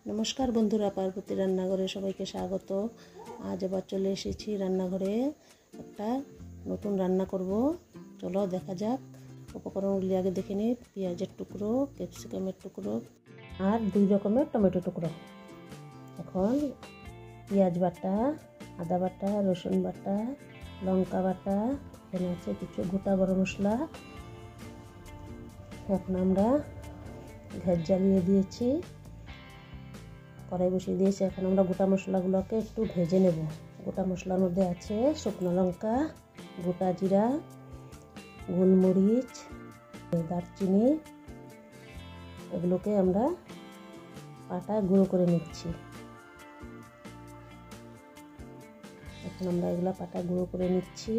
नमस्कार बंधुरा पार्वती रान्नाघरे सबाइके स्वागत। आज आबार चले एसेछि रान्नाघरे एकटा नतून रान्ना करब। चलो देखा जाक। उपकरणगुली आगे देखे नि। पेঁয়াজের टुकरो, ক্যাপসিকামের टुकरो और 2 रकमेर टमेटो टुकरो। এখন পেঁয়াজ বাটা, আদা বাটা, রসুন বাটা, লঙ্কা বাটা, এখানে আছে কিছু গোটা গরম মশলা। এখন আমরা গ্যাস জ্বালিয়ে দিয়েছি, কড়াই বসিয়ে দিয়েছি। এখন আমরা গোটা মশলাগুলোকে একটু ভেজে নেব। গোটা মশলার মধ্যে আছে শুকনো লঙ্কা, গোটা জিরা, গোলমরিচ, দারচিনি, এগুলোকে আমরা পাটায় গুঁড়ো করে নিচ্ছি। এখন আমরা এগুলা পাটায় গুঁড়ো করে নিচ্ছি।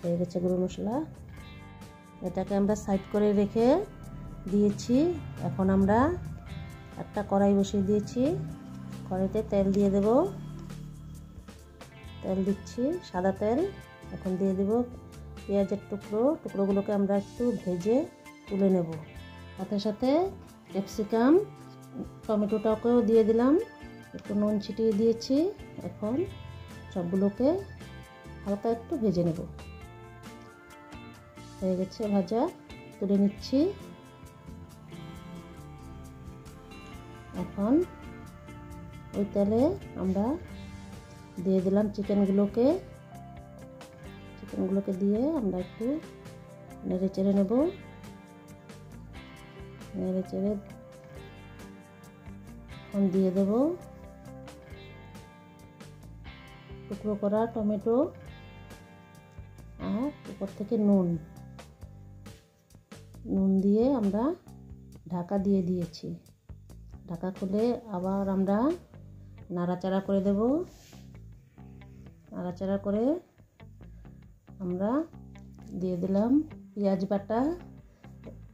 হয়ে গেছে গুঁড়ো মশলা। এটাকে আমরা সাইড করে রেখে দিয়েছি। এখন আমরা একটা কড়াই বসিয়ে দিয়েছি। কড়াইতে তেল দিয়ে দেব। তেল দিচ্ছি, সাদা তেল। এখন দিয়ে দেব পেঁয়াজের টুকরোগুলোকে আমরা একটু ভেজে তুলে নেব। সাথে সাথে ক্যাপসিকাম, টমেটোটাকেও দিয়ে দিলাম, একটু নুন ছিটিয়ে দিয়েছি। এখন সবগুলোকে হালকা একটু ভেজে নেব। হয়ে গেছে ভাজা, তুলে নিচ্ছি। এখন ওই তেলে আমরা দিয়ে দিলাম চিকেনগুলোকে দিয়ে আমরা একটু নেড়ে চেড়ে নেব। নেড়ে চেড়ে এখন দিয়ে দেব টুকরো করা টমেটো আর উপর থেকে নুন দিয়ে আমরা ঢাকা দিয়ে দিয়েছি। ঢাকা খুলে আবার আমরা নাড়াচাড়া করে দেব। নাড়াচাড়া করে আমরা দিয়ে দিলাম পেঁয়াজ বাটা,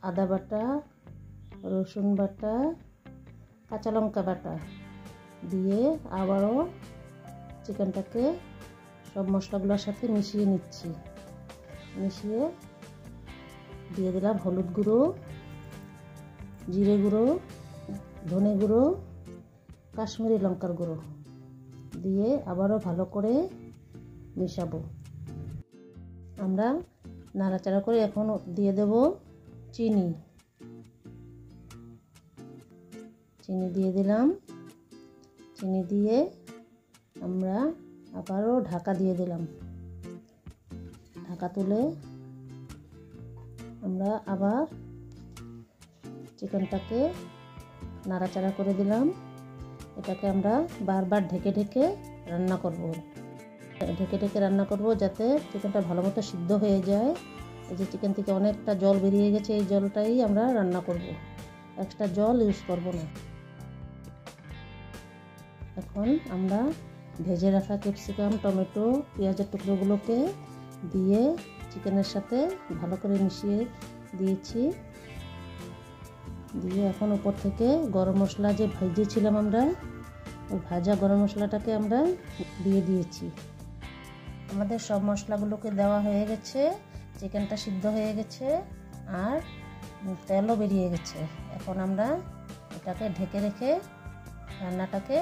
আদা বাটা, রসুন বাটা, কাঁচা লঙ্কা বাটা দিয়ে আবারও চিকেনটাকে সব মশলাগুলোর সাথে মিশিয়ে নিচ্ছি। মিশিয়ে দিয়ে দিলাম হলুদ গুঁড়ো, জিরে গুঁড়ো, ধনে গুঁড়ো, কাশ্মীরি লঙ্কার গুঁড়ো দিয়ে আবারও ভালো করে মেশাবো। আমরা নাড়াচাড়া করে এখন দিয়ে দেব চিনি দিয়ে দিলাম। চিনি দিয়ে আমরা আবারও ঢাকা দিয়ে দিলাম। ঢাকা তুলে আমরা আবার চিকেনটাকে নাড়াচাড়া করে দিলাম। এটাকে আমরা বারবার ঢেকে ঢেকে রান্না করব যাতে চিকেনটা ভালো মতো সিদ্ধ হয়ে যায়। এই যে চিকেন থেকে অনেকটা জল বেরিয়ে গেছে, এই জলটাই আমরা রান্না করব, এক্সট্রা জল ইউজ করব না। এখন আমরা ভেজে রাখা ক্যাপসিকাম, টমেটো, পেঁয়াজের টুকরোগুলোকে দিয়ে চিকেনের সাথে ভালো করে মিশিয়ে দিয়েছি। দিয়ে এখন উপর থেকে গরম মশলা যে ভেজেছিলাম আমরা, ওই ভাজা গরম মশলাটাকে আমরা দিয়ে দিয়েছি। আমাদের সব মশলাগুলোকে দেওয়া হয়ে গেছে, চিকেনটা সিদ্ধ হয়ে গেছে আর তেলও বেরিয়ে গেছে। এখন আমরা এটাকে ঢেকে রেখে রান্নাটাকে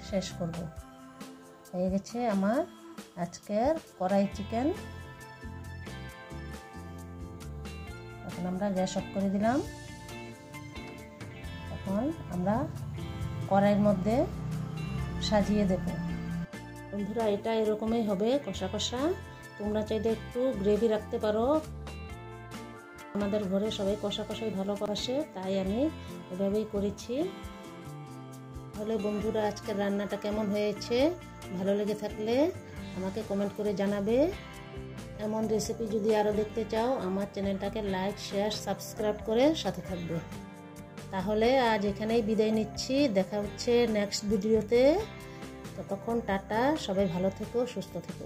শেষ করব। হয়ে গেছে আমার আজকের কড়াই চিকেন। এখন আমরা গ্যাস অফ করে দিলাম। এখন আমরা কড়াইয়ের মধ্যে সাজিয়ে দেব। বন্ধুরা, এটা এরকমই হবে, কষা কষা। তোমরা চাইলে একটু গ্রেভি রাখতে পারো। আমাদের ঘরে সবাই কষা কষাই ভালো বাসে, তাই আমি এভাবেই করেছি। তাহলে বন্ধুরা, আজকের রান্নাটা কেমন হয়েছে ভালো লেগে থাকলে আমাকে কমেন্ট করে জানাবে। এমন রেসিপি যদি আরও দেখতে চাও আমার চ্যানেলটাকে লাইক, শেয়ার, সাবস্ক্রাইব করে সাথে থাকবে। তাহলে আজ এখানেই বিদায় নিচ্ছি। দেখা হচ্ছে নেক্সট ভিডিওতে। ততক্ষণ টাটা, সবাই ভালো থেকো, সুস্থ থেকো।